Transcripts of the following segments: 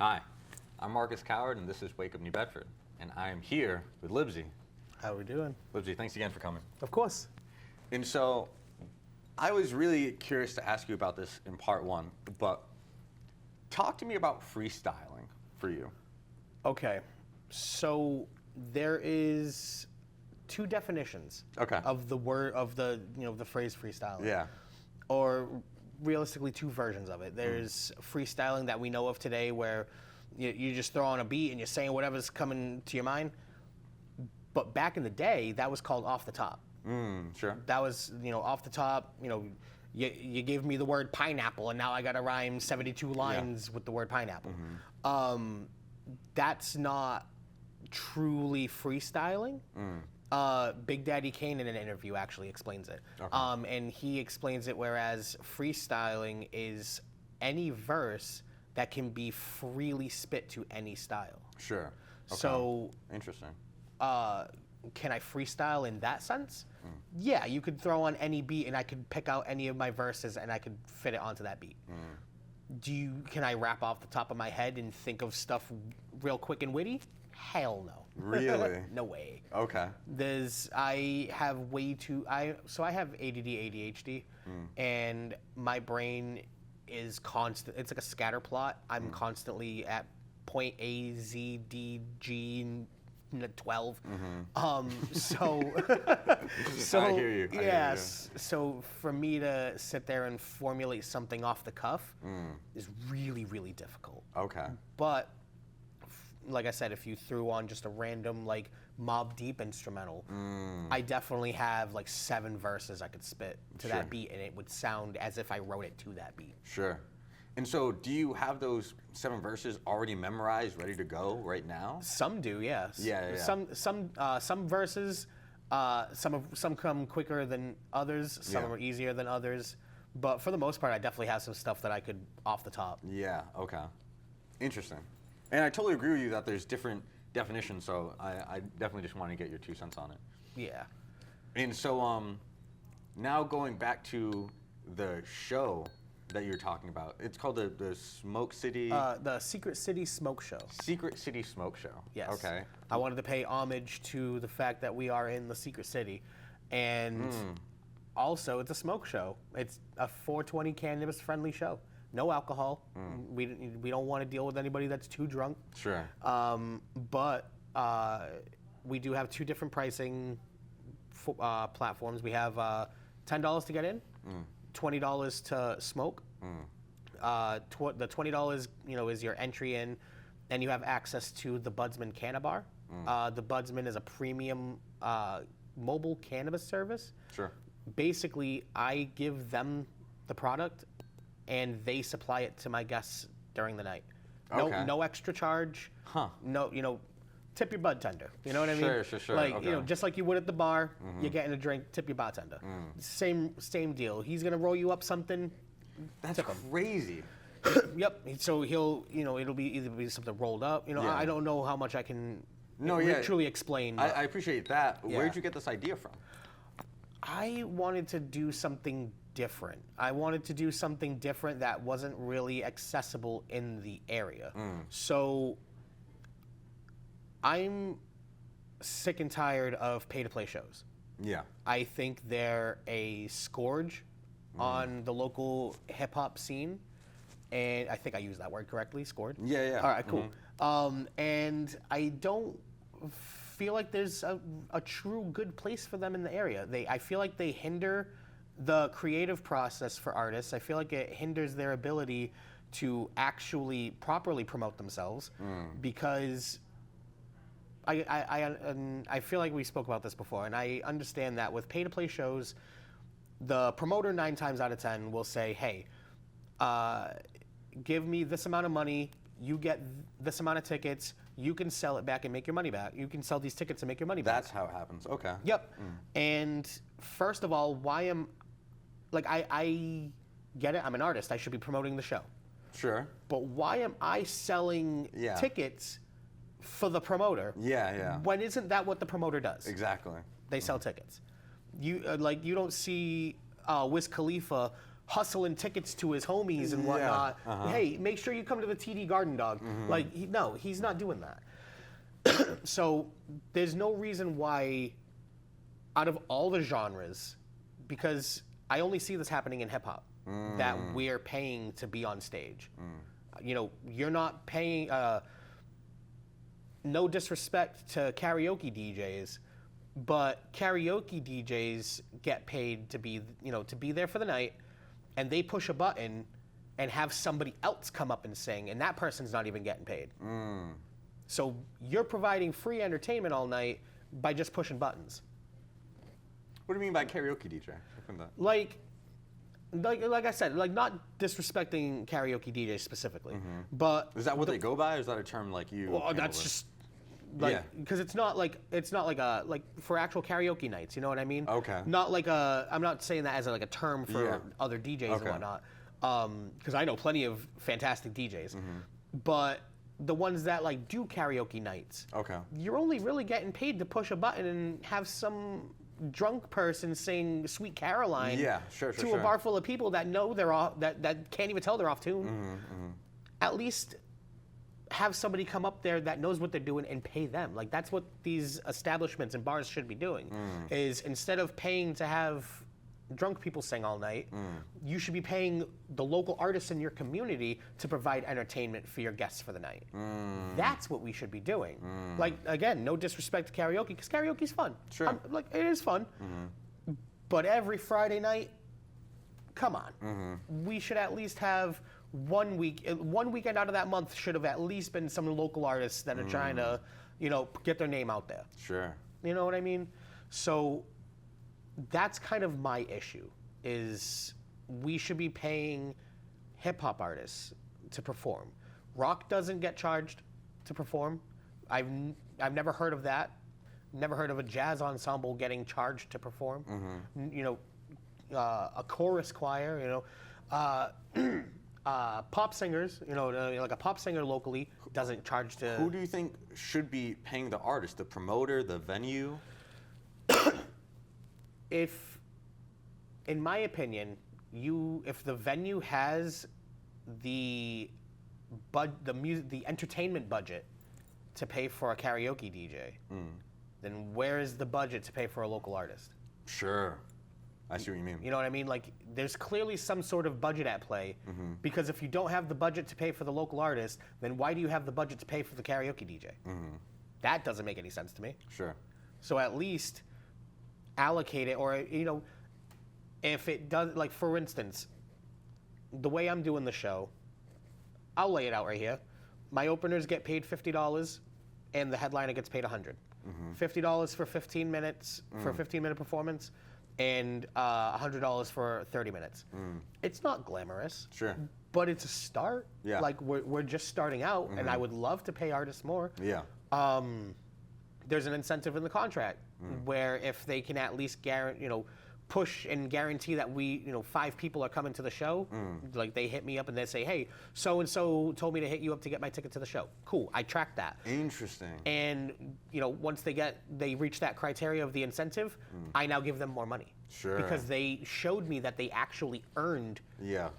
Hi, I'm Marcus Coward, and this is Wake Up New Bedford, and I am here with Libsey. How are we doing? Libsey, thanks again for coming. Of course. And so, I was really curious to ask you about this in part one, but talk to me about freestyling for you. Okay, so there is two definitions of the word the phrase freestyling. Yeah. Or realistically, two versions of it. There's freestyling that we know of today, where you just throw on a beat and you're saying whatever's coming to your mind. But back in the day, that was called off the top. Sure. That was, off the top, you gave me the word pineapple and now I got to rhyme 72 lines with the word pineapple. That's not truly freestyling. Big Daddy Kane in an interview actually explains it. And he explains it whereas freestyling is any verse that can be freely spit to any style. Sure. Okay. So interesting. Can I freestyle in that sense? Yeah, you could throw on any beat and I could pick out any of my verses and I could fit it onto that beat. Can I rap off the top of my head and think of stuff real quick and witty? Hell no. Really? No way. Okay. I have I have ADD, ADHD, and my brain is constant. It's like a scatter plot. I'm constantly at point A, Z, D, G, 12. So I hear you. Yes. So for me to sit there and formulate something off the cuff is really, really difficult. Okay. But like I said, if you threw on just a random like Mobb Deep instrumental, I definitely have like 7 verses I could spit to that beat, and it would sound as if I wrote it to that beat. Sure. And so, do you have those 7 verses already memorized, ready to go right now? Some do, yes. Yeah. Some verses, some come quicker than others. Some are easier than others. But for the most part, I definitely have some stuff that I could off the top. Yeah. Okay. Interesting. And I totally agree with you that there's different definitions. So I definitely just want to get your 2 cents on it. Yeah. And so now going back to the show that you're talking about, it's called the Smoke City. The Secret City Smoke Show. Secret City Smoke Show. Yes. Okay. I wanted to pay homage to the fact that we are in the Secret City, and also it's a smoke show. It's a 420 cannabis-friendly show. No alcohol. We don't want to deal with anybody that's too drunk. Sure. But we do have 2 different pricing platforms. We have $10 to get in, $20 to smoke. The $20, is your entry in, and you have access to the Budsman Cannabar. The Budsman is a premium mobile cannabis service. Sure. Basically, I give them the product, and they supply it to my guests during the night. No extra charge. No, tip your bud tender. You know what I mean? Sure. Like, just like you would at the bar, you're getting a drink, tip your bartender. Same deal. He's gonna roll you up something. That's crazy. Yep. So he'll, it'll be either be something rolled up. I don't know how much I can truly explain. I appreciate that. Where'd you get this idea from? I wanted to do something different. I wanted to do something different that wasn't really accessible in the area. So I'm sick and tired of pay-to-play shows. Yeah. I think they're a scourge on the local hip-hop scene. And I think I used that word correctly, scored. Yeah. All right, cool. And I don't feel like there's a true good place for them in the area. I feel like they hinder the creative process for artists. I feel like it hinders their ability to actually properly promote themselves because I feel like we spoke about this before, and I understand that with pay-to-play shows, the promoter 9 times out of 10 will say, hey, give me this amount of money, you get this amount of tickets, you can sell it back and make your money back. You can sell these tickets and make your money back. That's how it happens. Okay. Yep. And first of all, I get it, I'm an artist, I should be promoting the show. Sure. But why am I selling tickets for the promoter? Yeah. When isn't that what the promoter does? Exactly. They sell tickets. You don't see Wiz Khalifa hustling tickets to his homies and whatnot. Hey, make sure you come to the TD Garden Dog. Like, no, he's not doing that. So there's no reason why, out of all the genres, because I only see this happening in hip hop, that we're paying to be on stage. You know, you're not paying. No disrespect to karaoke DJs, but karaoke DJs get paid to be, you know, to be there for the night, and they push a button and have somebody else come up and sing, and that person's not even getting paid. So you're providing free entertainment all night by just pushing buttons. What do you mean by karaoke DJ? Like I said, like, not disrespecting karaoke DJs specifically, but is that what they go by, or is that a term like you? Well, that's just like, because it's not like a like for actual karaoke nights. You know what I mean? Okay. Not like a. I'm not saying that as like a term for other DJs and whatnot. Because I know plenty of fantastic DJs, but the ones that like do karaoke nights, you're only really getting paid to push a button and have some drunk person sing "Sweet Caroline" to a bar full of people that know they're off, that can't even tell they're off tune. At least have somebody come up there that knows what they're doing and pay them. Like, that's what these establishments and bars should be doing. Is instead of paying to have drunk people sing all night, you should be paying the local artists in your community to provide entertainment for your guests for the night. That's what we should be doing. Like, again, no disrespect to karaoke, because karaoke's fun. Sure. Like, it is fun. But every Friday night, come on. We should at least have one weekend out of that month should have at least been some local artists that are trying to, you know, get their name out there. Sure. You know what I mean? So that's kind of my issue, is we should be paying hip-hop artists to perform. Rock doesn't get charged to perform. I've never heard of that. Never heard of a jazz ensemble getting charged to perform. You know, a chorus choir, you know, pop singers, you know, like a pop singer locally doesn't charge to... Who do you think should be paying the artist? The promoter, the venue? If, in my opinion, if the venue has the entertainment budget to pay for a karaoke DJ, then where is the budget to pay for a local artist? Sure. I see what you mean. You know what I mean? Like, there's clearly some sort of budget at play, because if you don't have the budget to pay for the local artist, then why do you have the budget to pay for the karaoke DJ? That doesn't make any sense to me. Sure. So at least allocate it, or, you know, if it does, like, for instance, the way I'm doing the show, I'll lay it out right here. My openers get paid $50, and the headliner gets paid $100. $50 for 15 minutes, for a 15-minute performance, and $100 for 30 minutes. It's not glamorous. Sure. But it's a start. Yeah. Like, we're just starting out, and I would love to pay artists more. Yeah. There's an incentive in the contract where if they can at least push and guarantee that 5 people are coming to the show, like, they hit me up and they say, hey, so-and-so told me to hit you up to get my ticket to the show. Cool, I track that. Interesting. And, once they reach that criteria of the incentive, I now give them more money. Sure. Because they showed me that they actually earned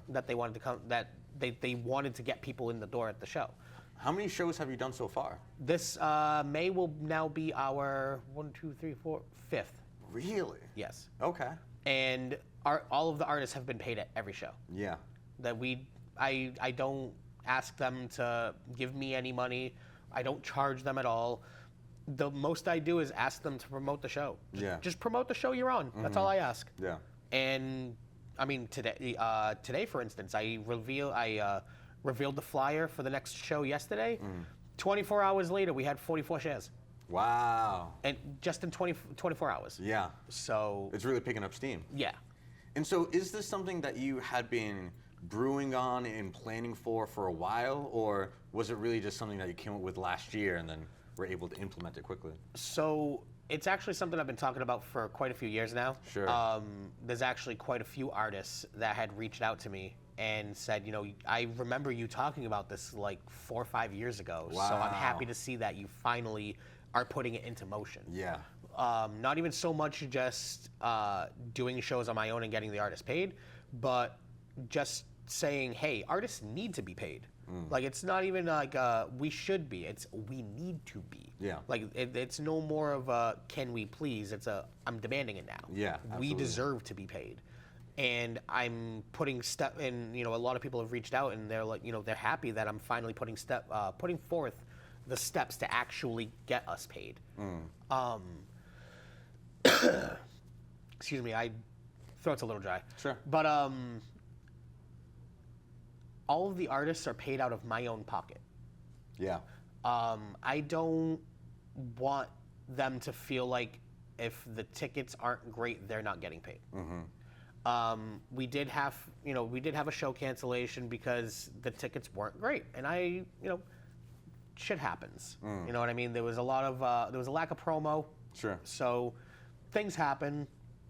that they wanted to come, that they wanted to get people in the door at the show. How many shows have you done so far? This May will now be our 5th. Really? Yes. Okay. And all of the artists have been paid at every show. Yeah. That I don't ask them to give me any money. I don't charge them at all. The most I do is ask them to promote the show. Just promote the show you're on. That's all I ask. Yeah. And I mean, today for instance, I revealed the flyer for the next show yesterday. 24 hours later, we had 44 shares. Wow. And just in 24 hours. Yeah. So it's really picking up steam. Yeah. And so is this something that you had been brewing on and planning for a while, or was it really just something that you came up with last year and then were able to implement it quickly? So it's actually something I've been talking about for quite a few years now. Sure. There's actually quite a few artists that had reached out to me and said, I remember you talking about this like 4 or 5 years ago. Wow. So I'm happy to see that you finally are putting it into motion. Yeah. Not even so much just doing shows on my own and getting the artist paid, but just saying, hey, artists need to be paid. Like, it's not even like we should be. It's we need to be. Yeah. Like, it's no more of a can we please. It's a I'm demanding it now. Yeah, We absolutely. deserve to be paid. And I'm putting step, and a lot of people have reached out, and they're like, they're happy that I'm finally putting forth the steps to actually get us paid. Excuse me, throat's a little dry. Sure. But all of the artists are paid out of my own pocket. Yeah. I don't want them to feel like if the tickets aren't great, they're not getting paid. We did have a show cancellation because the tickets weren't great, and shit happens. You know what I mean? There was a lack of promo. Sure. So things happen.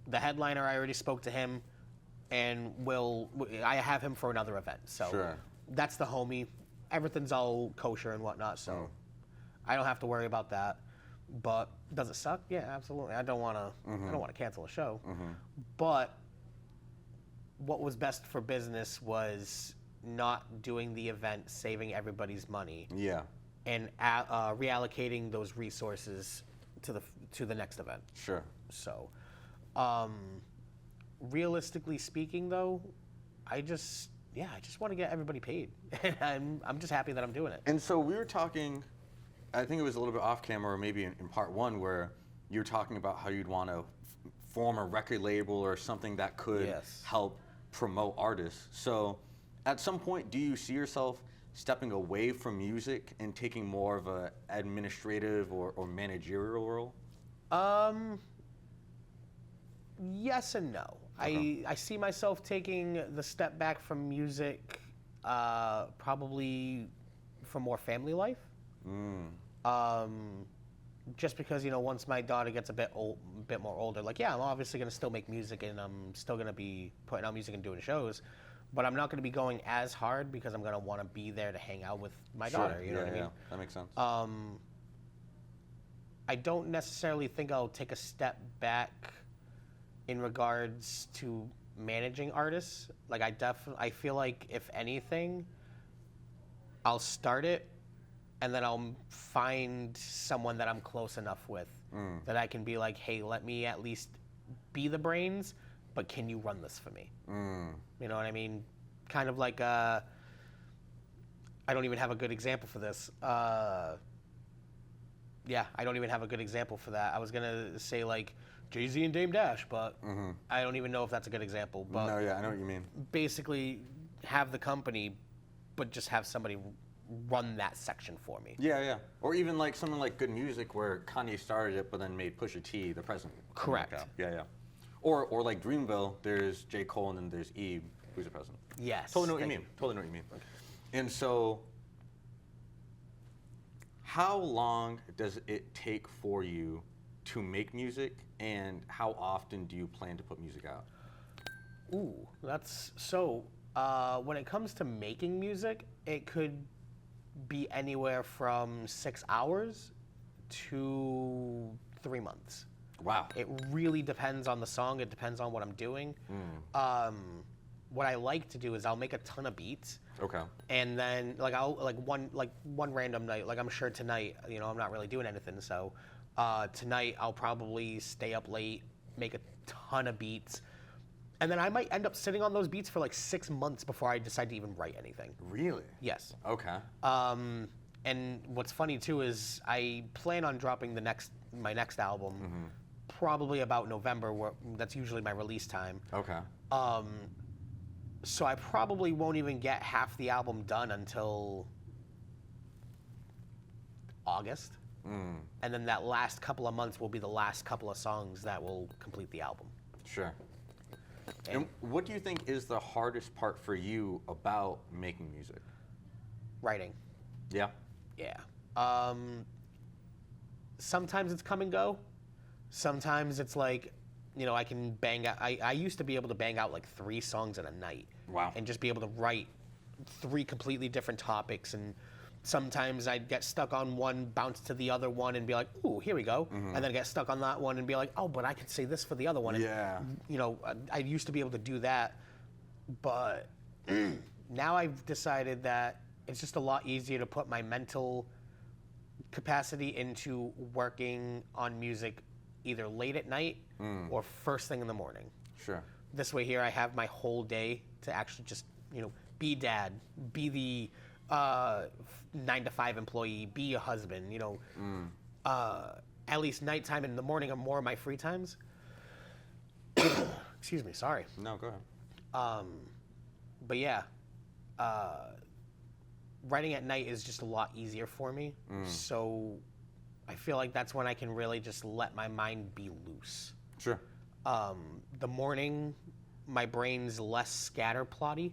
The headliner, I already spoke to him, and I have him for another event. So Sure. That's the homie. Everything's all kosher and whatnot, so I don't have to worry about that. But does it suck? Yeah, absolutely. I don't want to cancel a show. But what was best for business was not doing the event, saving everybody's money, Yeah. and reallocating those resources to the next event. Sure. So, realistically speaking, though, I just want to get everybody paid. I'm just happy that I'm doing it. And so we were talking, I think it was a little bit off camera, or maybe in part one, where you were talking about how you'd want to form a record label or something that could help promote artists. So at some point, do you see yourself stepping away from music and taking more of a administrative or managerial role? Yes and no. Okay. I see myself taking the step back from music, probably for more family life. Just because once my daughter gets a bit more older, I'm obviously gonna still make music, and I'm still gonna be putting out music and doing shows, but I'm not gonna be going as hard because I'm gonna want to be there to hang out with my daughter. You know what I mean? Yeah, that makes sense. I don't necessarily think I'll take a step back in regards to managing artists. Like, I feel like if anything, I'll start it, and then I'll find someone that I'm close enough with that I can be like, hey, let me at least be the brains, but can you run this for me? You know what I mean? Kind of like, I don't even have a good example for this. Yeah, I don't even have a good example for that. I was gonna say like Jay-Z and Dame Dash, but I don't even know if that's a good example. But No, yeah, I know what you mean. basically have the company, but just have somebody run that section for me. Yeah, yeah. Or even like something like Good Music, where Kanye started it, but then made Pusha T the president. Correct. Yeah, yeah. Or like Dreamville, there's J. Cole and then there's Eve, who's the president. Yes. Totally know what you mean. Totally know what you mean. And so, how long does it take for you to make music, and how often do you plan to put music out? Ooh, that's so. When it comes to making music, it could be anywhere from 6 hours to 3 months. Wow. It really depends on the song. It depends on what I'm doing. What I like to do is I'll make a ton of beats. Okay. And then I'll one random night, I'm sure tonight, I'm not really doing anything, so tonight I'll probably stay up late, make a ton of beats, and then I might end up sitting on those beats for 6 months before I decide to even write anything. Really? Yes. Okay. And what's funny too is I plan on dropping my next album probably about November, that's usually my release time. Okay. So I probably won't even get half the album done until August. And then that last couple of months will be the last couple of songs that will complete the album. Sure. And what do you think is the hardest part for you about making music? Writing. Yeah. Yeah. Sometimes it's come and go. Sometimes it's I can bang out. I used to be able to bang out 3 songs in a night. Wow. And just be able to write 3 completely different topics. And sometimes I'd get stuck on one, bounce to the other one, and be like, ooh, here we go. And then get stuck on that one and be like, oh, but I could say this for the other one. Yeah. And, I used to be able to do that. But now I've decided that it's just a lot easier to put my mental capacity into working on music either late at night or first thing in the morning. Sure. This way here I have my whole day to actually just, be dad, be the 9 to 5 employee, be a husband, at least nighttime and in the morning are more of my free times. Excuse me, sorry. No, go ahead. But yeah, writing at night is just a lot easier for me. So I feel like that's when I can really just let my mind be loose. Sure. The morning, my brain's less scatter plotty,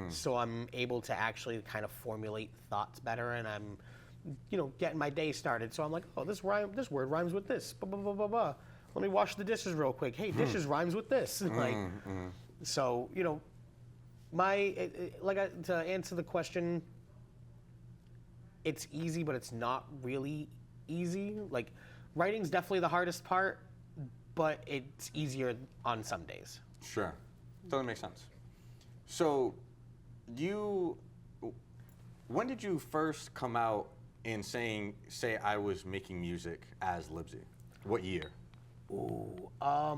so I'm able to actually kind of formulate thoughts better, and I'm, getting my day started. So I'm like, oh, this word rhymes with this. Blah, blah, blah, blah, blah. Let me wash the dishes real quick. Hey, dishes rhymes with this. So to answer the question, it's easy, but it's not really easy. Like, writing's definitely the hardest part, but it's easier on some days. Sure. Totally makes sense. So, when did you first come out and say I was making music as Libsey? What year? Ooh, I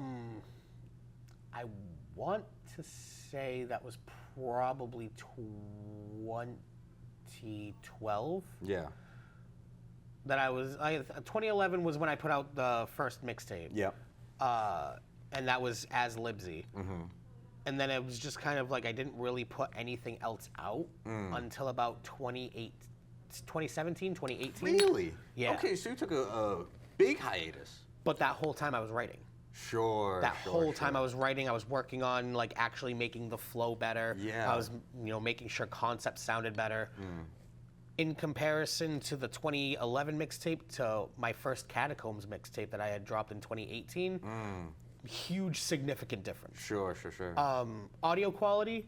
want to say that was probably 2012. Yeah. 2011 was when I put out the first mixtape. Yeah. And that was as Libsey. And then it was just kind of like I didn't really put anything else out until about 2017, 2018. Really? Yeah. Okay, so you took a big hiatus. But that whole time I was writing. Sure. That whole time I was writing, I was working on like actually making the flow better. Yeah. I was, making sure concepts sounded better. In comparison to the 2011 mixtape to my first Catacombs mixtape that I had dropped in 2018, huge significant difference. Sure. Audio quality,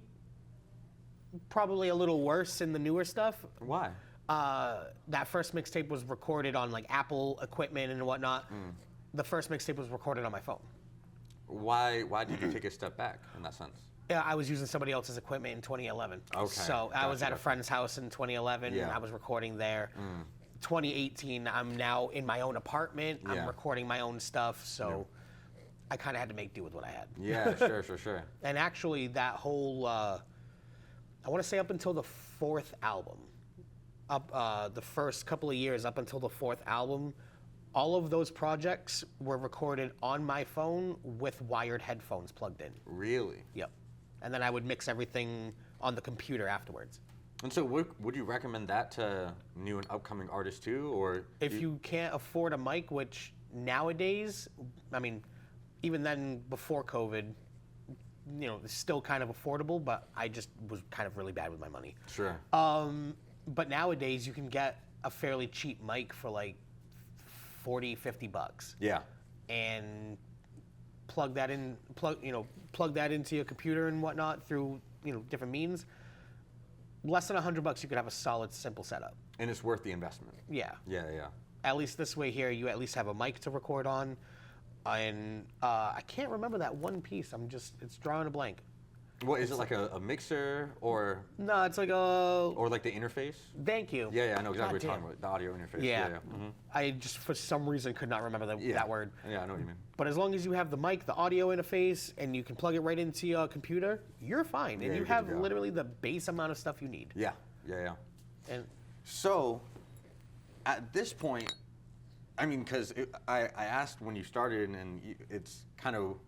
probably a little worse in the newer stuff. Why? That first mixtape was recorded on like Apple equipment and whatnot. The first mixtape was recorded on my phone. Why did you take a step back in that sense? Yeah, I was using somebody else's equipment in 2011. Okay. So I was at a friend's house in 2011. Yeah. I was recording there. 2018, I'm now in my own apartment. Yeah. I'm recording my own stuff. So I kind of had to make do with what I had. Yeah, sure. And actually, that whole, I want to say up until the fourth album, the first couple of years up until the fourth album, all of those projects were recorded on my phone with wired headphones plugged in. Really? Yep. And then I would mix everything on the computer afterwards. And so would you recommend that to new and upcoming artists too? Or if you can't afford a mic, which nowadays, I mean, even then before COVID, it's still kind of affordable, but I just was kind of really bad with my money. Sure. But nowadays you can get a fairly cheap mic for like $40-50. Yeah. And plug that into your computer and whatnot through different means. Less than $100, you could have a solid, simple setup. And it's worth the investment. Yeah. Yeah. At least this way here, you at least have a mic to record on. And I can't remember that one piece. It's drawing a blank. What is it, like a mixer or? No, it's like a. Or like the interface? Thank you. Yeah, I know exactly what you're talking about. The audio interface. Yeah. Mm-hmm. I just for some reason could not remember that word. Yeah, I know what you mean. But as long as you have the mic, the audio interface, and you can plug it right into your computer, you're fine. And you have literally the base amount of stuff you need. Yeah. And so, at this point, I mean, because I asked when you started, and it's kind of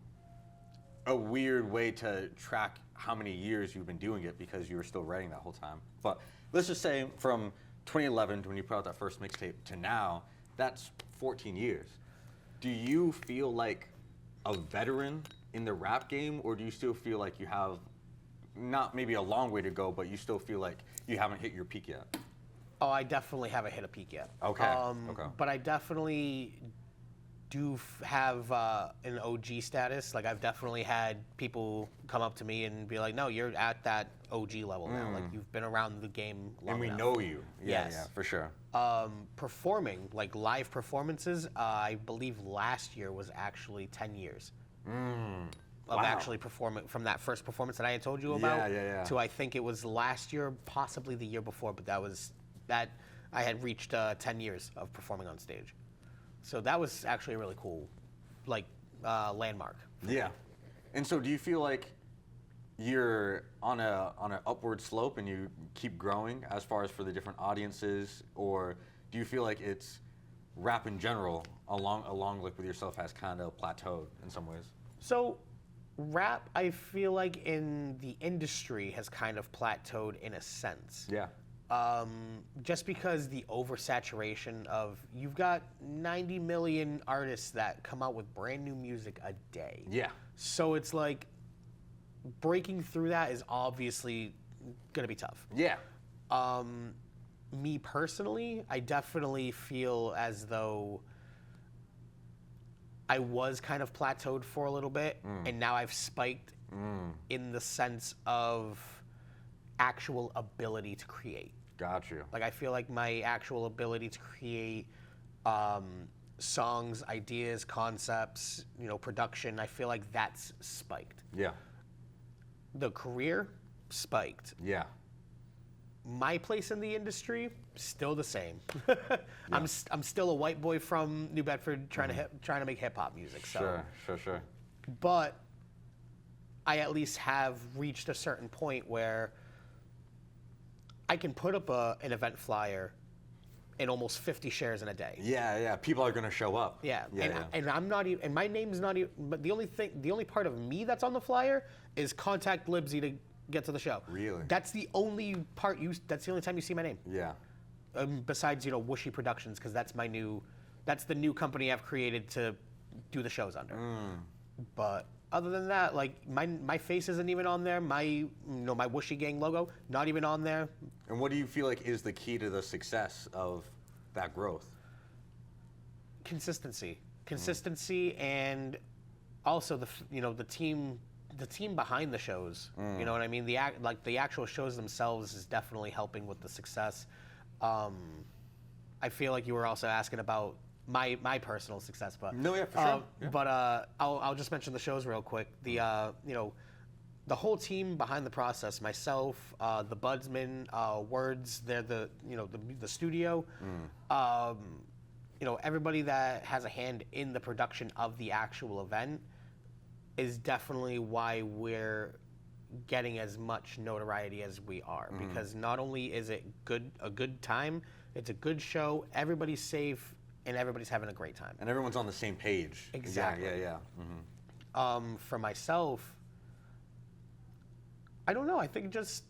a weird way to track how many years you've been doing it because you were still writing that whole time. But let's just say from 2011 when you put out that first mixtape to now, that's 14 years. Do you feel like a veteran in the rap game, or do you still feel like you have not maybe a long way to go, but you still feel like you haven't hit your peak yet? Oh, I definitely haven't hit a peak yet. Okay. But I definitely do have an OG status. Like, I've definitely had people come up to me and be like, no, you're at that OG level now. Like, you've been around the game long and we enough. know you. Yes. Yeah, for sure. Performing, like live performances, I believe last year was actually 10 years. of actually performing, from that first performance that I had told you about, to I think it was last year, possibly the year before, but that I had reached 10 years of performing on stage. So that was actually a really cool, like, landmark. Yeah. And so do you feel like you're on an upward slope and you keep growing as far as for the different audiences, or do you feel like it's rap in general along like with yourself has kind of plateaued in some ways? So rap, I feel like in the industry has kind of plateaued in a sense. Yeah. Just because the oversaturation of, you've got 90 million artists that come out with brand new music a day. Yeah. So it's like breaking through that is obviously going to be tough. Yeah. Me personally, I definitely feel as though I was kind of plateaued for a little bit, and now I've spiked in the sense of actual ability to create. Got you. Like, I feel like my actual ability to create songs, ideas, concepts, production, I feel like that's spiked. Yeah. The career spiked. Yeah. My place in the industry, still the same. I'm still a white boy from New Bedford trying to make hip-hop music. So. Sure. But I at least have reached a certain point where I can put up an event flyer in almost 50 shares in a day. Yeah. People are gonna show up. Yeah. And I'm not even, and my name's not even, but the only part of me that's on the flyer is contact Libsey to get to the show. Really? That's the only part that's the only time you see my name. Yeah. Besides, Whooshy Productions, because that's the new company I've created to do the shows under. But other than that, like, my face isn't even on there. My my Whooshy Gang logo, not even on there. And what do you feel like is the key to the success of that growth? Consistency, and also the team behind the shows. You know what I mean? The actual shows themselves is definitely helping with the success. I feel like you were also asking about my personal success, but no, yeah, for sure. Yeah. But I'll just mention the shows real quick. The whole team behind the process, myself, the Budsman, Words, they're the studio. Everybody that has a hand in the production of the actual event is definitely why we're getting as much notoriety as we are. Because not only is it a good time, it's a good show, everybody's safe, and everybody's having a great time. And everyone's on the same page. Exactly. Yeah. For myself, I don't know. I think just,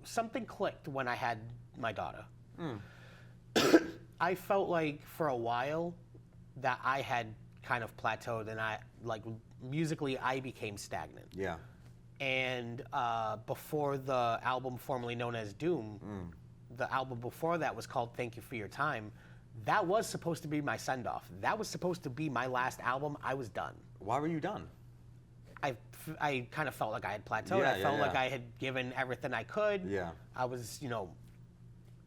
something clicked when I had my daughter. I felt like for a while that I had kind of plateaued, and musically I became stagnant. Yeah. And before the album formerly known as Doom, the album before that was called Thank You For Your Time. That was supposed to be my send-off. That was supposed to be my last album. I was done. Why were you done? I kind of felt like I had plateaued. I felt like I had given everything I could. Yeah. I was,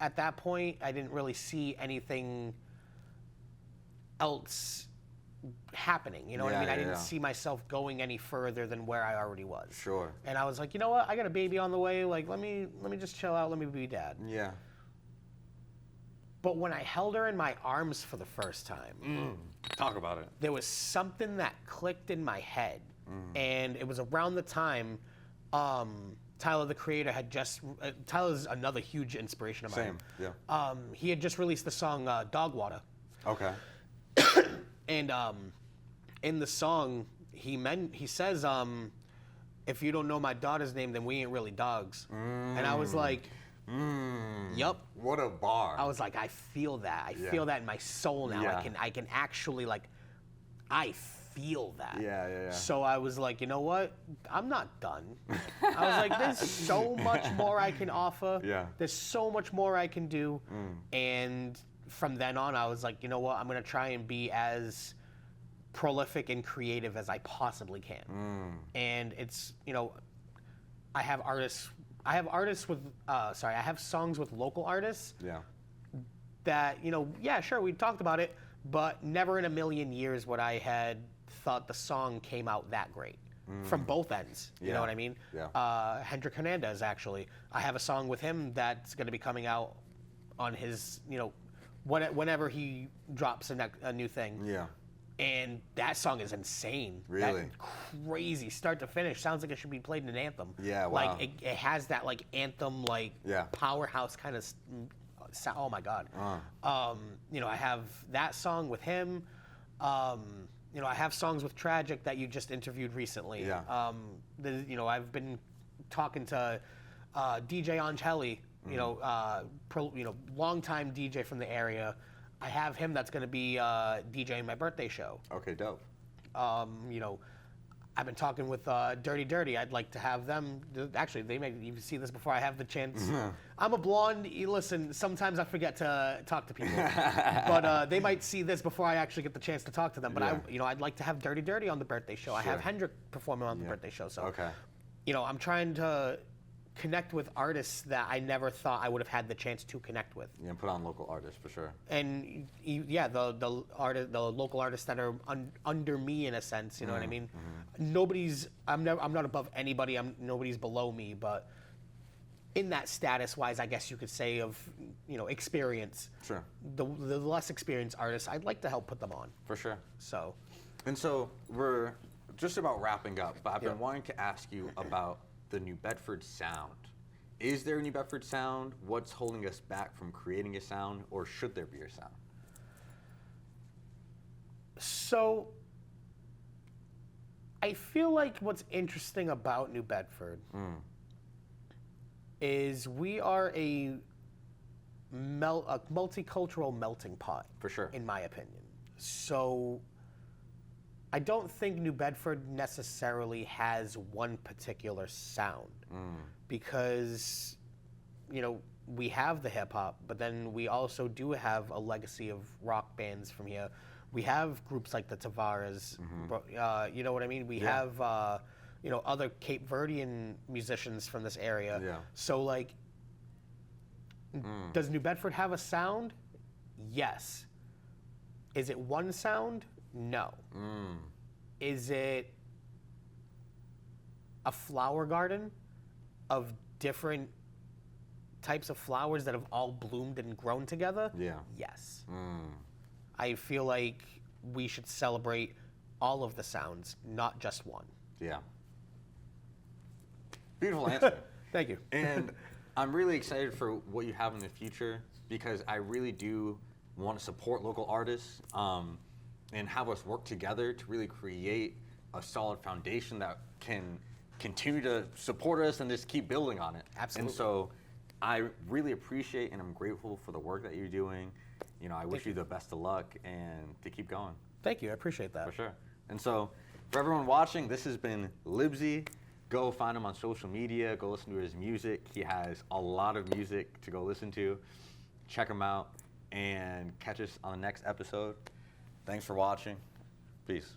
at that point, I didn't really see anything else happening. You know what I mean? I didn't see myself going any further than where I already was. Sure. And I was like, you know what? I got a baby on the way. Like, let me just chill out. Let me be dad. Yeah. But when I held her in my arms for the first time, talk about it. There was something that clicked in my head. And it was around the time Tyler, the Creator, had just... Tyler's another huge inspiration of mine. Same, yeah. He had just released the song Dog Water. Okay. And in the song, he says, if you don't know my daughter's name, then we ain't really dogs. And I was like... Yup. What a bar. I was like, I feel that. I feel that in my soul now. Yeah. I can actually, like, I feel that. Yeah. So I was like, you know what? I'm not done. I was like, there's so much more I can offer. Yeah. There's so much more I can do. And from then on, I was like, you know what? I'm going to try and be as prolific and creative as I possibly can. And it's, I have songs with local artists. Yeah. That, sure, we talked about it, but never in a million years would I had thought the song came out that great. from both ends. You know what I mean? Yeah. Hendrik Hernandez, actually. I have a song with him that's going to be coming out on his, whenever he drops a new thing. Yeah. And that song is insane. Really? Crazy, start to finish. Sounds like it should be played in an anthem. Yeah, wow. Like, it has that, like, anthem, like, powerhouse kind of sound. Oh, my God. I have that song with him. I have songs with Tragic that you just interviewed recently. Yeah. I've been talking to DJ Angeli, longtime DJ from the area. I have him that's going to be DJing my birthday show. Okay, dope. I've been talking with Dirty Dirty. I'd like to have them. Actually, they may even see this before I have the chance. I'm a blonde. Listen, sometimes I forget to talk to people, but they might see this before I actually get the chance to talk to them. But I'd like to have Dirty Dirty on the birthday show. Sure. I have Hendrik performing on the birthday show. So, I'm trying to connect with artists that I never thought I would have had the chance to connect with. Yeah, put on local artists for sure. And the local artists that are under me in a sense, you know what I mean? I'm not above anybody. Nobody's below me, but in that status wise, I guess you could say of experience. Sure. The less experienced artists, I'd like to help put them on. For sure. So we're just about wrapping up, but I've been wanting to ask you about the New Bedford sound. Is there a New Bedford sound? What's holding us back from creating a sound, or should there be a sound? So I feel like what's interesting about New Bedford is we are a multicultural melting pot. For sure. In my opinion. So I don't think New Bedford necessarily has one particular sound because, we have the hip-hop, but then we also do have a legacy of rock bands from here. We have groups like the Tavares, you know what I mean? We have, other Cape Verdean musicians from this area. Yeah. So, does New Bedford have a sound? Yes. Is it one sound? No. Is it a flower garden of different types of flowers that have all bloomed and grown together? Yeah. Yes. I feel like we should celebrate all of the sounds, not just one. Yeah. Beautiful answer. Thank you. And I'm really excited for what you have in the future because I really do want to support local artists and have us work together to really create a solid foundation that can continue to support us and just keep building on it. Absolutely. And so I really appreciate and I'm grateful for the work that you're doing. I wish you the best of luck and to keep going. Thank you. I appreciate that. For sure. And so for everyone watching, this has been Libsey. Go find him on social media. Go listen to his music. He has a lot of music to go listen to. Check him out and catch us on the next episode. Thanks for watching. Peace.